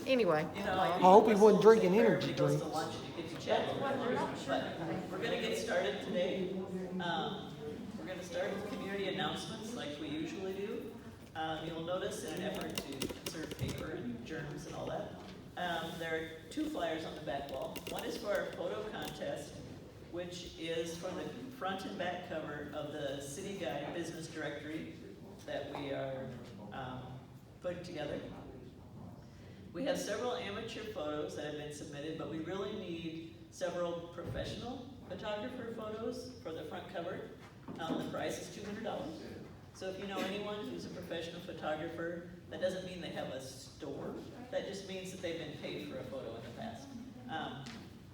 Anyway, You know, I hope he wasn't drinking energy everybody goes drinks. to lunch and you get to chat with them. But we're gonna get started today. We're gonna start with community announcements like we usually do. You'll notice in an effort to conserve paper and germs and all that, there are two flyers on the back wall. One is for our photo contest, which is for the front and back cover of the City Guide Business Directory that we are putting together. We have several amateur photos that have been submitted, but we really need several professional photographer photos for the front cover. The price is $200. So if you know anyone who's a professional photographer, that doesn't mean they have a store. That just means that they've been paid for a photo in the past.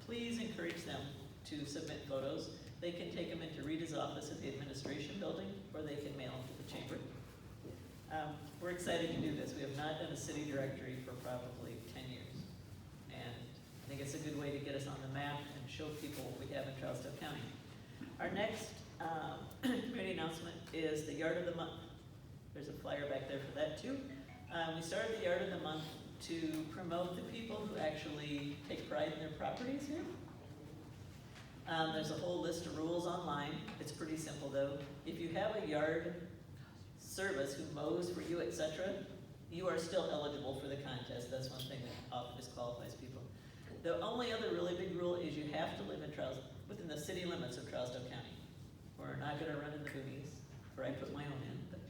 Please encourage them to submit photos. They can take them into Rita's office at the administration building, or they can mail them to the chamber. We're excited to do this. We have not done a city directory for probably 10 years. And I think it's a good way to get us on the map and show people what we have in Trousdale County. Our next community announcement is the Yard of the Month. There's a flyer back there for that too. We started the Yard of the Month to promote the people who actually take pride in their properties here. There's a whole list of rules online. It's pretty simple though. If you have a yard service who mows for you, etc., you are still eligible for the contest. That's one thing that often disqualifies people. The only other really big rule is you have to live in within the city limits of Trousdale County. We're not going to run in the boonies, where I put my own in, but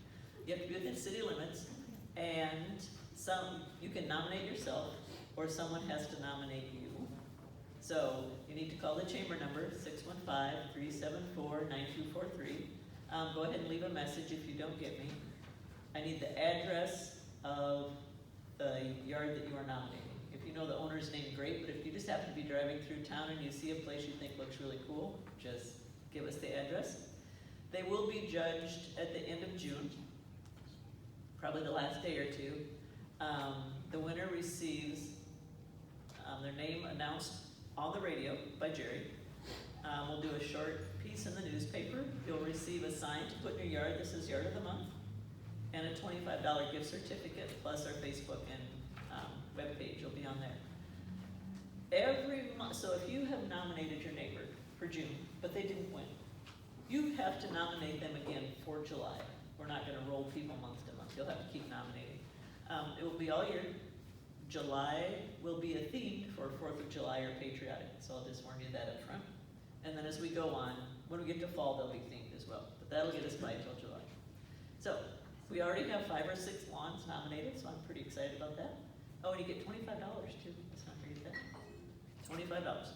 you have to be within city limits, and you can nominate yourself, or someone has to nominate you. So you need to call the chamber number, 615-374-9243. Go ahead and leave a message if you don't get me. I need the address of the yard that you are nominating. If you know the owner's name, great, but if you just happen to be driving through town and you see a place you think looks really cool, just give us the address. They will be judged at the end of June, probably the last day or two. The winner receives their name announced on the radio by Jerry. We'll do a short piece in the newspaper. You'll receive a sign to put in your yard. This is Yard of the Month. And a $25 gift certificate, plus our Facebook and webpage will be on there. Every month, so if you have nominated your neighbor for June, but they didn't win, you have to nominate them again for July. We're not going to roll people month to month. You'll have to keep nominating. It will be all year. July will be a theme for 4th of July or patriotic, so I'll just warn you that up front. And then as we go on, when we get to fall, they'll be themed as well. But that'll get us by until July. So we already have 5 or 6 lawns nominated, so I'm pretty excited about that. Oh, and you get $25 too. Let's not forget that. $25.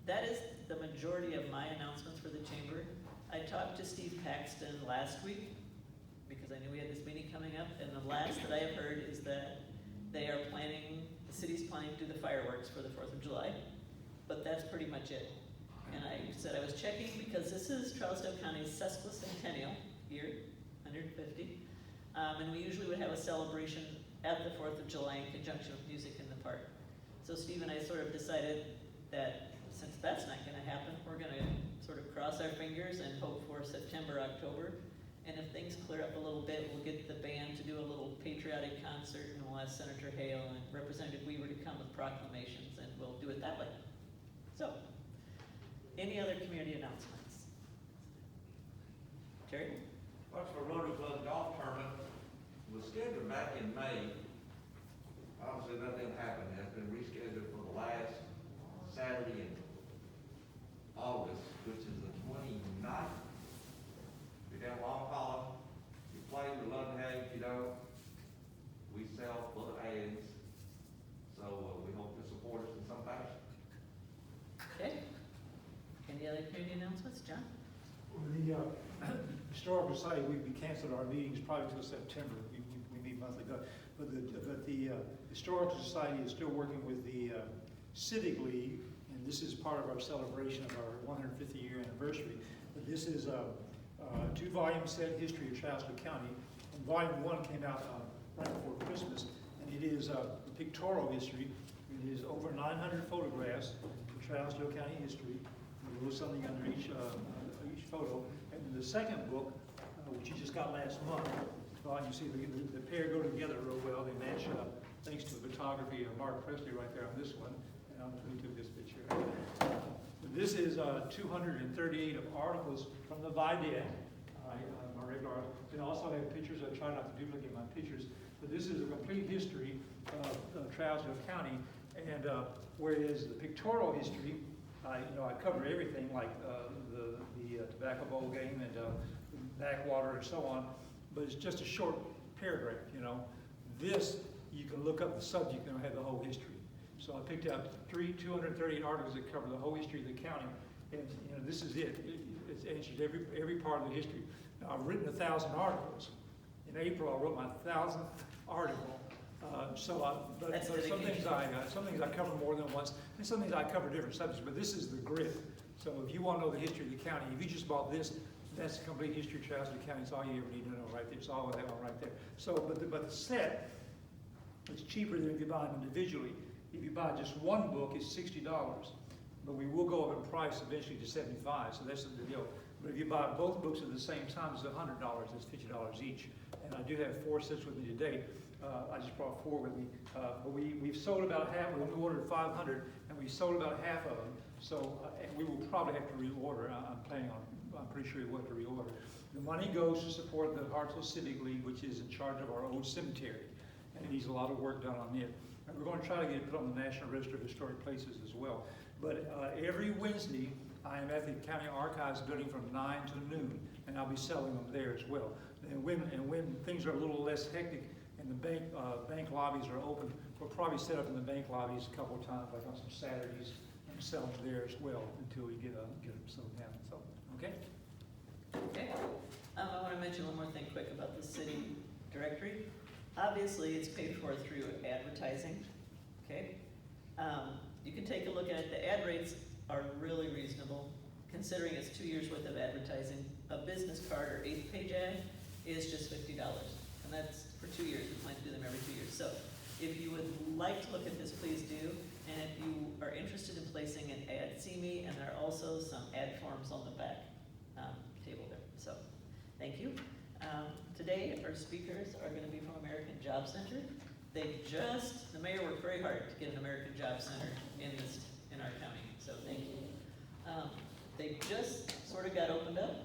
That is the majority of my announcements for the chamber. I talked to Steve Paxton last week because I knew we had this meeting coming up, and the last that I have heard is that they are planning, the city's planning to do the fireworks for the 4th of July, but that's pretty much it. And I said I was checking because this is Trousdale County's sesquicentennial year, 150, and we usually would have a celebration at the 4th of July in conjunction with music in the park. So Steve and I sort of decided that since that's not going to happen, we're going to sort of cross our fingers and hope for September, October. And if things clear up a little bit, we'll get the band to do a little patriotic concert, and we'll ask Senator Hale and Representative Weaver to come with proclamations, and we'll do it that way. So, any other community announcements? Terry? Hartsville Rotary Club golf tournament was scheduled back in May. Obviously, nothing happened. It has been rescheduled for the last Saturday in August, which is the 29th. You're down Long Hollow. You play, we love to have you. If you don't, we sell full of ads. So we hope to support us in some fashion. Okay. Any other community announcements, John? The Historical Society, we canceled our meetings probably until September. We meet monthly. But the Historical Society is still working with the Civic League, and this is part of our celebration of our 150th year anniversary. But this is a 2-volume set, History of Trousdale County. And volume 1 came out right before Christmas, and it is a pictorial history. It is over 900 photographs of Trousdale County history. There's a little something under each photo. And the second book, which you just got last month, well, you see the pair go together real well. They match up thanks to the photography of Mark Presley right there on this one. And I don't know who took this picture. This is 238 of articles from the Vidette, my regular articles. And also I have pictures. I try not to duplicate my pictures. But this is a complete history of Trousdale County. And whereas the pictorial history, I cover everything like the Tobacco Bowl game and backwater and so on. But it's just a short paragraph, This, you can look up the subject and have the whole history. So I picked out 238 articles that cover the whole history of the county, and this is it. It answers every part of the history. Now I've written 1,000 articles. In April I wrote my 1,000th article. But some things I cover more than once, and some things I cover different subjects. But this is the grid. So if you want to know the history of the county, if you just bought this, that's the complete history of Trousdale County. It's all you ever need to know right there. It's all I have on right there. So, but the set is cheaper than if you buy them individually. If you buy just one book, it's $60, but we will go up in price eventually to $75, so that's the deal. But if you buy both books at the same time, it's $100, it's $50 each. And I do have 4 sets with me today. I just brought 4 with me. But we've sold about half. We ordered 500, and we sold about half of them. So and we will probably have to reorder. I'm pretty sure we'll have to reorder. The money goes to support the Hartsville Civic League, which is in charge of our old cemetery. And it needs a lot of work done on it. And we're going to try to get it put on the National Register of Historic Places as well. But every Wednesday, I am at the County Archives building from 9 to noon, and I'll be selling them there as well. And when things are a little less hectic and the bank lobbies are open, we'll probably set up in the bank lobbies a couple of times, like on some Saturdays, and sell them there as well until we get them settled down. So, okay? Okay. I want to mention one more thing quick about the city directory. Obviously, it's paid for through advertising, okay? You can take a look at it. The ad rates are really reasonable, considering it's 2 years worth of advertising. A business card or 8th page ad is just $50, and that's for 2 years. We plan to do them every 2 years. So if you would like to look at this, please do. And if you are interested in placing an ad, see me, and there are also some ad forms on the back table there. So thank you. Today, our speakers are going to be from American Job Center. The mayor worked very hard to get an American Job Center in our county, so thank you. They just sort of got opened up,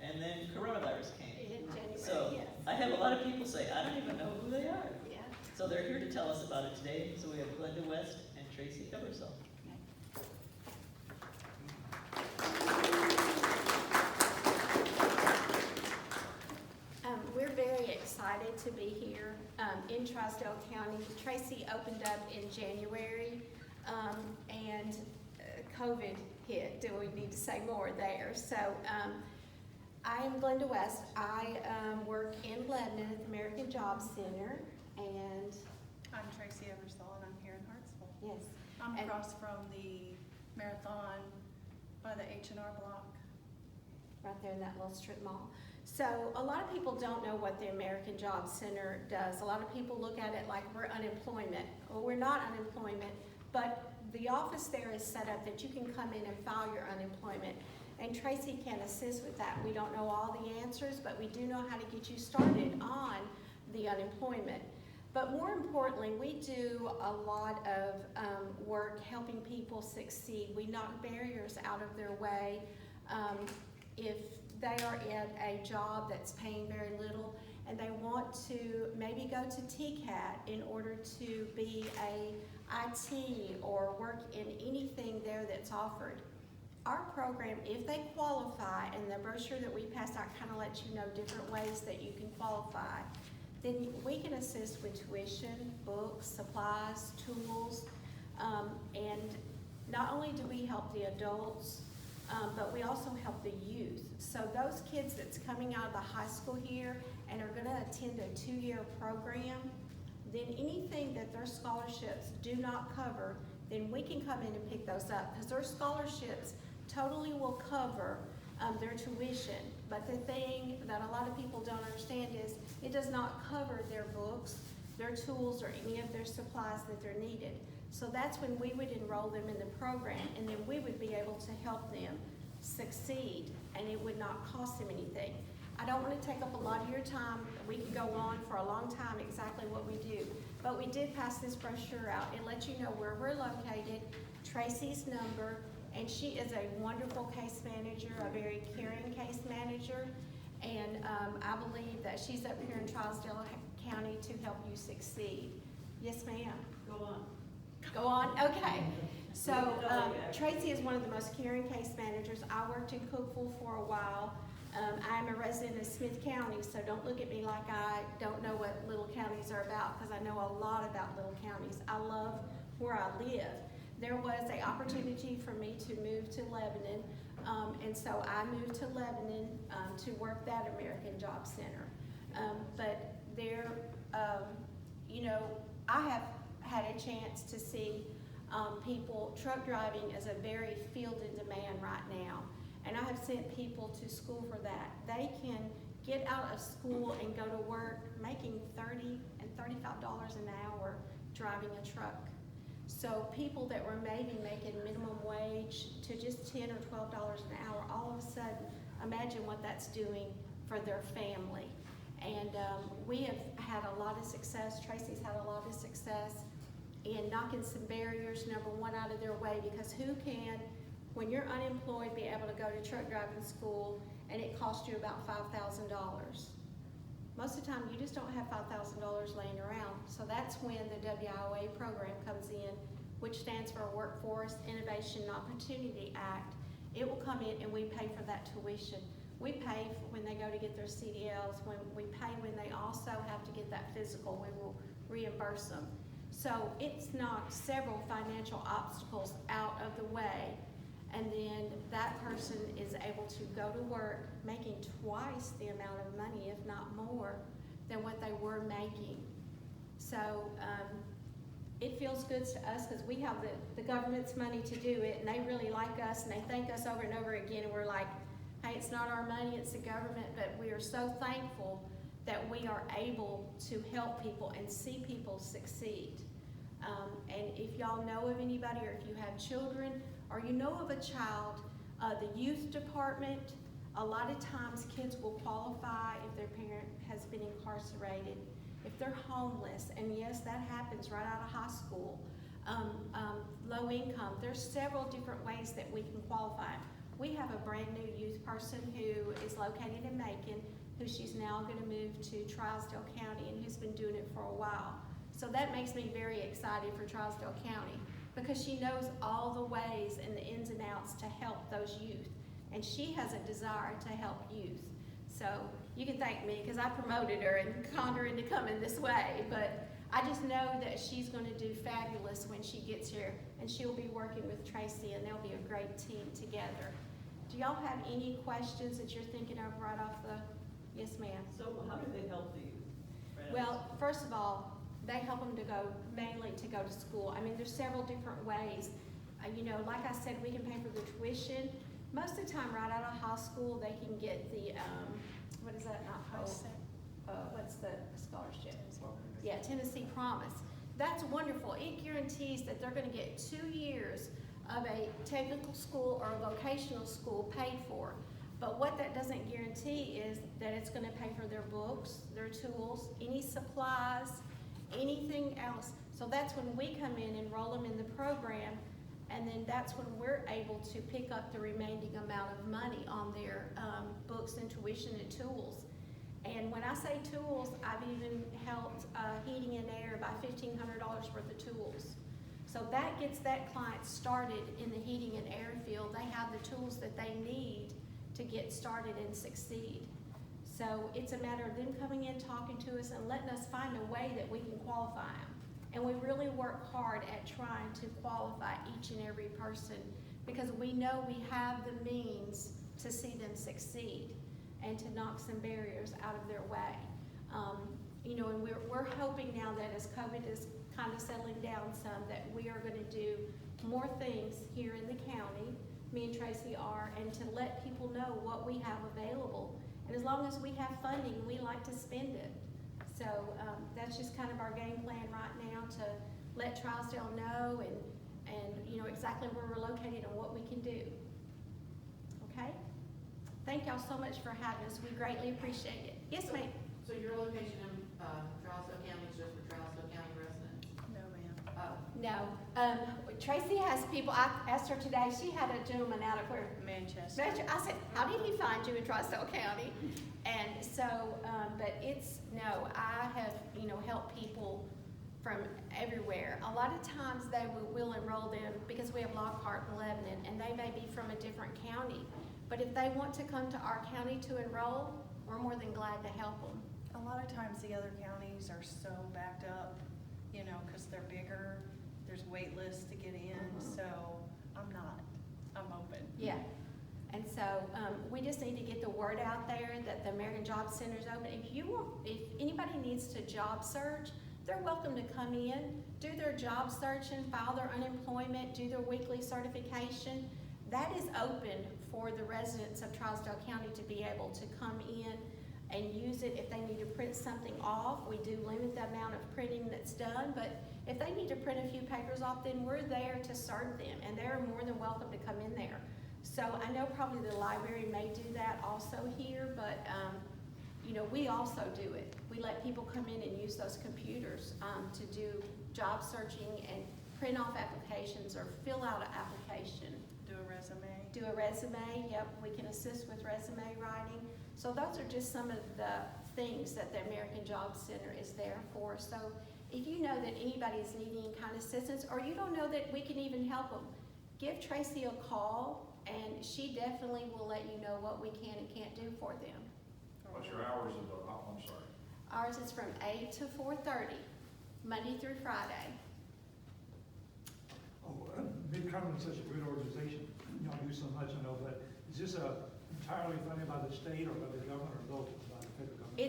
and then coronavirus came. In January, So yes. I have a lot of people say, I don't even know who they are. Yeah. So they're here to tell us about it today. So we have Glenda West and Tracy Coversall. We're very excited to be here in Trousdale County. Tracy opened up in January, and COVID hit. Do we need to say more there? So I am Glenda West. I work in Lebanon at the American Job Center, and I'm Tracy Eversole, and I'm here in Hartsville. yes, I'm And- across from the marathon by the H&R Block. right there in that little strip mall. So a lot of people don't know what the American Job Center does. A lot of people look at it like we're unemployment. Well, we're not unemployment, but the office there is set up that you can come in and file your unemployment. And Tracy can assist with that. We don't know all the answers, but we do know how to get you started on the unemployment. But more importantly, we do a lot of work helping people succeed. We knock barriers out of their way. If they are in a job that's paying very little and they want to maybe go to TCAT in order to be a IT or work in anything there that's offered. Our program, if they qualify, and the brochure that we pass out kind of lets you know different ways that you can qualify, then we can assist with tuition, books, supplies, tools, and not only do we help the adults, but we also help the youth. So those kids that's coming out of the high school here and are gonna attend a 2-year program, then anything that their scholarships do not cover, then we can come in and pick those up, because their scholarships totally will cover their tuition. But the thing that a lot of people don't understand is it does not cover their books, their tools, or any of their supplies that they're needed. So that's when we would enroll them in the program, and then we would be able to help them succeed, and it would not cost them anything. I don't want to take up a lot of your time. We could go on for a long time exactly what we do. But we did pass this brochure out. It lets you know where we're located, Tracy's number, and she is a wonderful case manager, a very caring case manager. And I believe that she's up here in Trousdale County to help you succeed. Yes, ma'am? Go on. Go on? Okay. So Tracy is one of the most caring case managers. I worked in Cookville for a while. I'm a resident of Smith County, so don't look at me like I don't know what little counties are about, because I know a lot about little counties. I love where I live. There was an opportunity for me to move to Lebanon, and so I moved to Lebanon to work that American Job Center. But there, you know, I have had a chance to see people, truck driving is a very field in demand right now. And I have sent people to school for that. They can get out of school and go to work making $30 and $35 an hour driving a truck. So people that were maybe making minimum wage to just $10 or $12 an hour, all of a sudden, imagine what that's doing for their family. And we have had a lot of success. Tracy's had a lot of success in knocking some barriers, number one, out of their way, because who can, when you're unemployed, be able to go to truck driving school and it costs you about $5,000. Most of the time, you just don't have $5,000 laying around. So that's when the WIOA program comes in, which stands for Workforce Innovation and Opportunity Act. It will come in and we pay for that tuition. We pay when they go to get their CDLs, when we pay when they also have to get that physical, we will reimburse them. So it's knocked several financial obstacles out of the way, and then that person is able to go to work making twice the amount of money, if not more, than what they were making. So it feels good to us because we have the government's money to do it, and they really like us, and they thank us over and over again, and we're like, hey, it's not our money, it's the government, but we are so thankful that we are able to help people and see people succeed. And if y'all know of anybody, or if you have children, or you know of a child, the youth department, a lot of times kids will qualify if their parent has been incarcerated, if they're homeless, and yes, that happens right out of high school. Low income, there's several different ways that we can qualify. We have a brand new youth person who is located in Macon, who she's now going to move to Trousdale County, and who's been doing it for a while. So that makes me very excited for Trousdale County, because she knows all the ways and the ins and outs to help those youth. And she has a desire to help youth. So you can thank me, because I promoted her and conned her into coming this way. But I just know that she's going to do fabulous when she gets here, and she'll be working with Tracy, and they'll be a great team together. Do y'all have any questions that you're thinking of right off the, yes ma'am? So how do they help the youth? Right Well, first of all, they help them to go, mainly to go to school. I mean, there's several different ways. You know, like I said, we can pay for the tuition. Most of the time, right out of high school, they can get the, what is that, not hope? What's the scholarship? Yeah, Tennessee Promise. That's wonderful. It guarantees that they're gonna get 2 years of a technical school or a vocational school paid for. But what that doesn't guarantee is that it's gonna pay for their books, their tools, any supplies, anything else. So that's when we come in and enroll them in the program, and then that's when we're able to pick up the remaining amount of money on their books and tuition and tools. And when I say tools, I've even helped heating and air by $1,500 worth of tools. So that gets that client started in the heating and air field. They have the tools that they need to get started and succeed. So it's a matter of them coming in, talking to us, and letting us find a way that we can qualify them. And we really work hard at trying to qualify each and every person, because we know we have the means to see them succeed and to knock some barriers out of their way. You know, and we're hoping now that as COVID is kind of settling down some, that we are going to do more things here in the county, me and Tracy are, and to let people know what we have available. And as long as we have funding, we like to spend it. So that's just kind of our game plan right now, to let Trousdale know and you know exactly where we're located and what we can do. Okay? Thank y'all so much for having us. We greatly appreciate it. Yes, ma'am? So your location in, Trousdale County is just for Trousdale County residents? No, ma'am. Oh, No. Tracy has people, I asked her today, she had a gentleman out of where? Manchester. I said, how did he find you in Trousdale County? And so, but no, I have, helped people from everywhere. A lot of times they will enroll them because we have Lockhart and Lebanon, and they may be from a different county. But if they want to come to our county to enroll, we're more than glad to help them. A lot of times the other counties are so backed up, because they're bigger, there's wait lists to get in, so I'm open. Yeah. And so, we just need to get the word out there that the American Job Center is open. If anybody needs to job search, they're welcome to come in, do their job searching, file their unemployment, do their weekly certification. That is open for the residents of Trousdale County to be able to come in and use it. If they need to print something off, we do limit the amount of printing that's done, but if they need to print a few papers off, then we're there to serve them, and they're more than welcome to come in there. So I know probably the library may do that also here, but we also do it. We let people come in and use those computers to do job searching and print off applications or fill out an application. Do a resume, yep, we can assist with resume writing. So those are just some of the things that the American Job Center is there for. So if you know that anybody is needing any kind of assistance, or you don't know that we can even help them, give Tracy a call, and she definitely will let you know what we can and can't do for them. What's your hours of the, I'm sorry. Ours is from 8 to 4:30, Monday through Friday. Cumberland's such a good organization, y'all do so much, I know, but is this entirely funded by the state or by the government or both, by the federal government?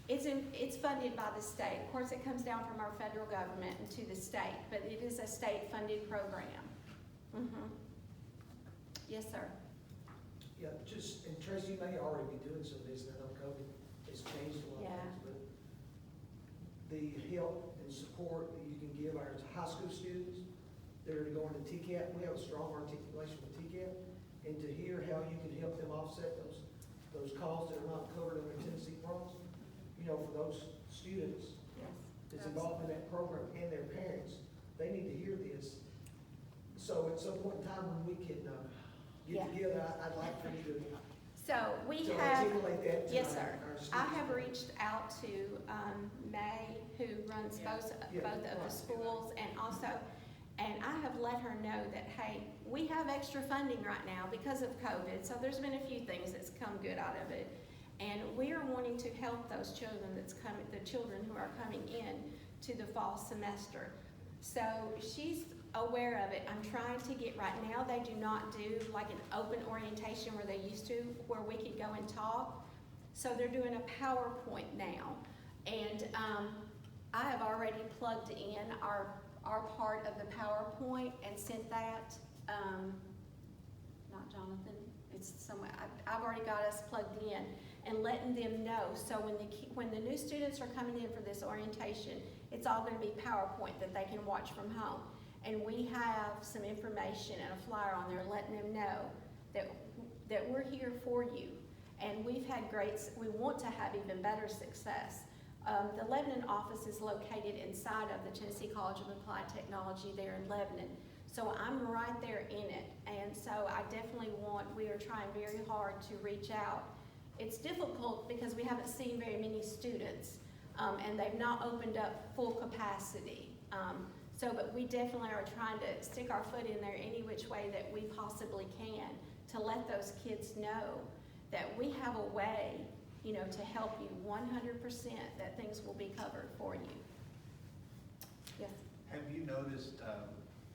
It's funded by the state. Of course, it comes down from our federal government and to the state, but it is a state-funded program. Yes, sir. Yeah, and Tracy, you may already be doing some of this, I know COVID has changed a lot of things, but the help and support that you can give our high school students that are going to TCAP, we have a strong articulation with TCAP, and to hear how you can help them offset those costs that are not covered under Tennessee Promise, for those students that's involved in that program and their parents, they need to hear this. So at some point in time when we can get together, I'd like for you to So we so have, articulate that to yes, sir. our students. I have reached out to May, who runs both of the schools, and I have let her know that, hey, we have extra funding right now because of COVID, so there's been a few things that's come good out of it. And we are wanting to help those children the children who are coming in to the fall semester. So she's aware of it. I'm trying to get, right now they do not do like an open orientation where they used to, where we could go and talk. So they're doing a PowerPoint now. And I have already plugged in our part of the PowerPoint and sent that, not Jonathan, it's somewhere, I've already got us plugged in and letting them know. So when the new students are coming in for this orientation, it's all gonna be PowerPoint that they can watch from home. And we have some information and a flyer on there letting them know that we're here for you. And we've had we want to have even better success. The Lebanon office is located inside of the Tennessee College of Applied Technology there in Lebanon. So I'm right there in it. And so I definitely we are trying very hard to reach out. It's difficult because we haven't seen very many students, and they've not opened up full capacity. But we definitely are trying to stick our foot in there any which way that we possibly can to let those kids know that we have a way, to help you 100%, that things will be covered for you. Yes. Have you noticed,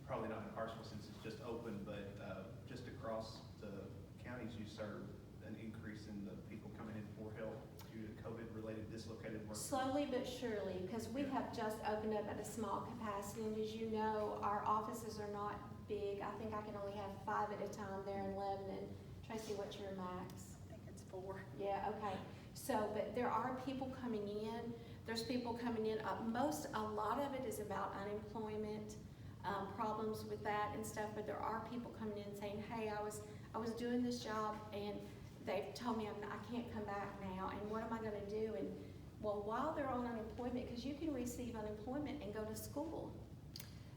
probably not in Hartsville since it's just open, but just across the counties you serve, an increase in the people coming in for help due to COVID-related dislocated work? Slowly but surely, because we have just opened up at a small capacity, and as you know, our offices are not big. I think I can only have 5 at a time there in Lebanon. Tracy, what's your max? I think it's 4. Yeah, okay. So, but there are people coming in. There's people coming in. A lot of it is about unemployment, problems with that and stuff. But there are people coming in saying, "Hey, I was doing this job, and they've told me I can't come back now, and what am I gonna do? And, well, while they're on unemployment, because you can receive unemployment and go to school.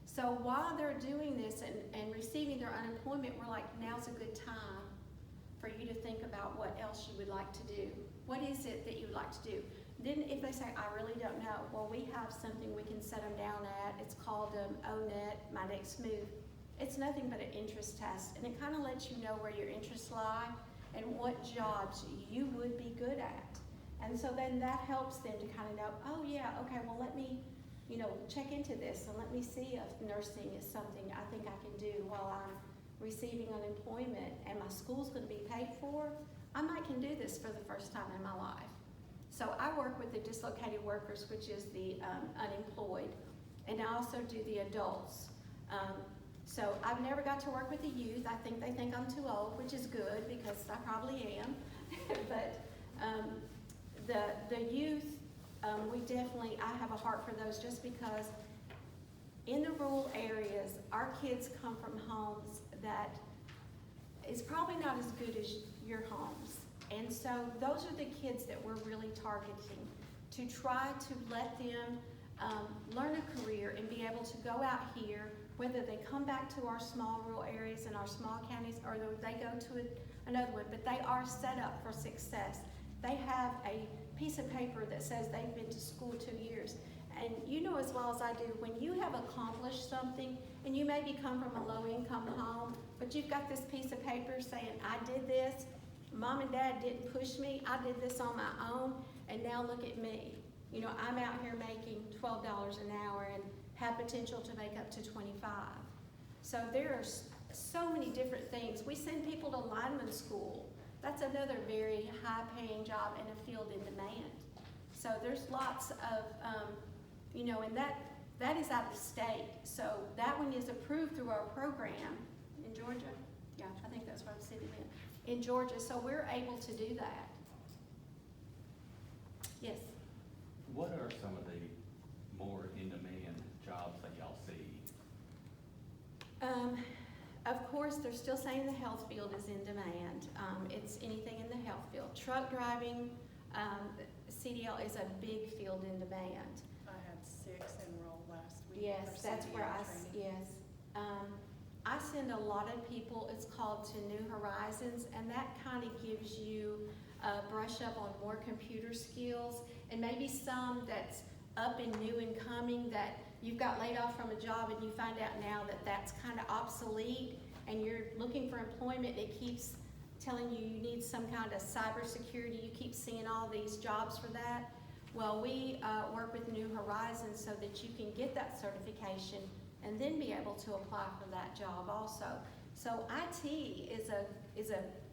So while they're doing this and receiving their unemployment, we're like, now's a good time for you to think about what else you would like to do. What is it that you would like to do? Then if they say, I really don't know, well, we have something we can set them down at. It's called ONET, My Next Move. It's nothing but an interest test, and it kind of lets you know where your interests lie and what jobs you would be good at. And so then that helps them to kind of know, oh yeah, okay, well let me, check into this and let me see if nursing is something I think I can do while I'm receiving unemployment and my school's gonna be paid for. I might can do this for the first time in my life. So I work with the dislocated workers, which is the unemployed, and I also do the adults. So I've never got to work with the youth. I think they think I'm too old, which is good because I probably am. But the youth, I have a heart for those just because in the rural areas, our kids come from homes that is probably not as good as your homes. And so those are the kids that we're really targeting to try to let them learn a career and be able to go out here, whether they come back to our small rural areas and our small counties or they go to another one, but they are set up for success. They have a piece of paper that says they've been to school 2 years. And you know as well as I do, when you have accomplished something, and you maybe come from a low-income home, but you've got this piece of paper saying, I did this, Mom and Dad didn't push me, I did this on my own, and now look at me. I'm out here making $12 an hour and have potential to make up to 25. So there are so many different things. We send people to lineman school. That's another very high-paying job in a field in demand. So there's lots of, and that is out of state. So that one is approved through our program in Georgia. Yeah, I think that's what I'm sitting in Georgia. So we're able to do that. Yes. What are some of the more in-demand jobs that y'all see? Of course, they're still saying the health field is in demand. It's anything in the health field. Truck driving, CDL is a big field in demand. I had 6 enrolled last week. Yes, for that's where CDL training. I send a lot of people, it's called to New Horizons, and that kind of gives you a brush up on more computer skills, and maybe some that's up and new and coming that you've got laid off from a job and you find out now that that's kind of obsolete and you're looking for employment. It keeps telling you you need some kind of cybersecurity. You keep seeing all these jobs for that. Well, we work with New Horizons so that you can get that certification and then be able to apply for that job also. So IT is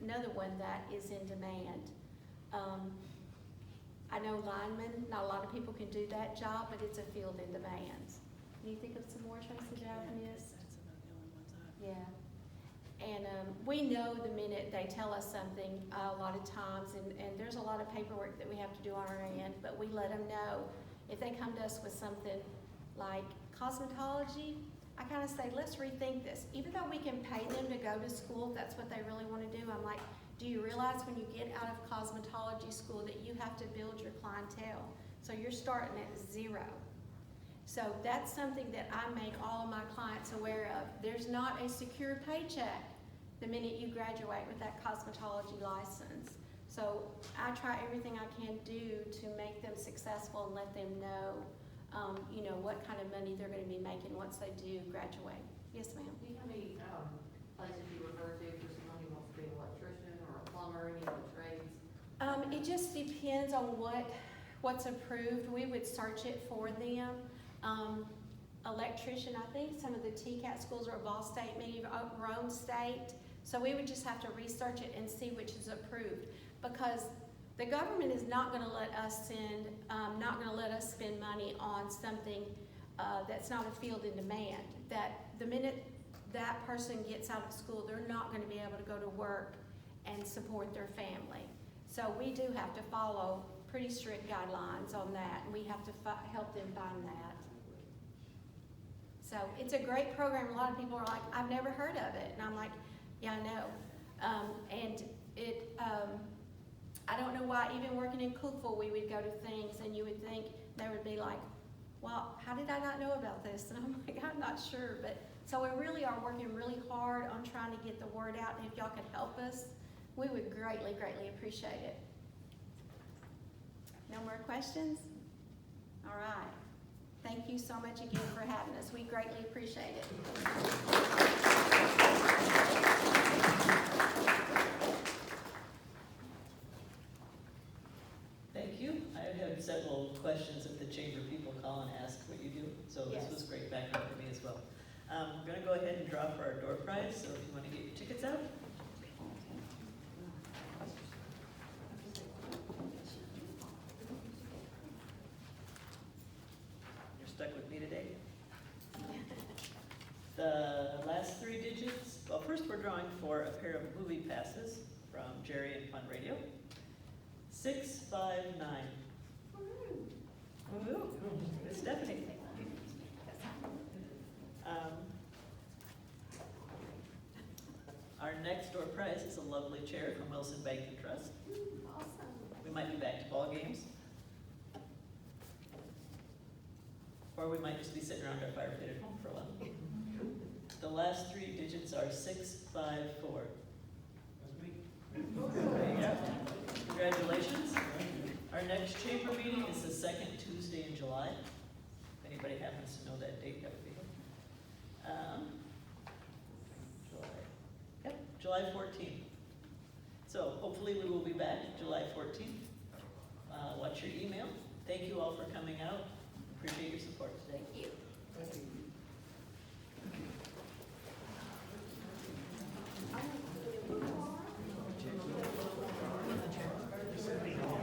another one that is in demand. I know linemen, not a lot of people can do that job, but it's a field in demand. Can you think of some more, Tracy, Japanese? That's about the only ones I. Yeah. And we know the minute they tell us something a lot of times, and there's a lot of paperwork that we have to do on our end, but we let them know. If they come to us with something like cosmetology, I kind of say, let's rethink this. Even though we can pay them to go to school, if that's what they really want to do, I'm like, do you realize when you get out of cosmetology school that you have to build your clientele? So you're starting at 0. So that's something that I make all of my clients aware of. There's not a secure paycheck the minute you graduate with that cosmetology license. So I try everything I can do to make them successful and let them know, what kind of money they're going to be making once they do graduate. Yes, ma'am. Do you have any places you refer to for someone who wants to be an electrician or a plumber, any of the trades? It just depends on what's approved. We would search it for them. Electrician, I think some of the TCAT schools are Ball State, many of Rome State. So we would just have to research it and see which is approved, because the government is not going to let us spend money on something that's not a field in demand. That the minute that person gets out of school, they're not going to be able to go to work and support their family. So we do have to follow pretty strict guidelines on that, and we have to help them find that. So it's a great program. A lot of people are like, I've never heard of it. And I'm like, yeah, I know. And I don't know why, even working in Cookville, we would go to things and you would think they would be like, well, how did I not know about this? And I'm like, I'm not sure, but, so we really are working really hard on trying to get the word out, and if y'all could help us, we would greatly, greatly appreciate it. No more questions? All right. Thank you so much again for having us. We greatly appreciate it. Thank you. I have had several questions at the chamber, people call and ask what you do, so this Yes. was great background for me as well. We're gonna go ahead and draw for our door prize, so if you wanna get your tickets out. You're stuck with me today. The last three digits, well, first we're drawing for a pair of movie passes from Jerry and Fun Radio. 659. Woo-hoo. Stephanie. Our next door prize is a lovely chair from Wilson Bank and Trust. Awesome. We might be back to ball games. Or we might just be sitting around our fire pit at home for a while. The last three digits are 654. There you go. Congratulations. Our next chamber meeting is the second Tuesday in July. If anybody happens to know that date, that would be good. July 14th. So hopefully we will be back July 14th. Watch your email. Thank you all for coming out. Appreciate your support today. Thank you. Thank you.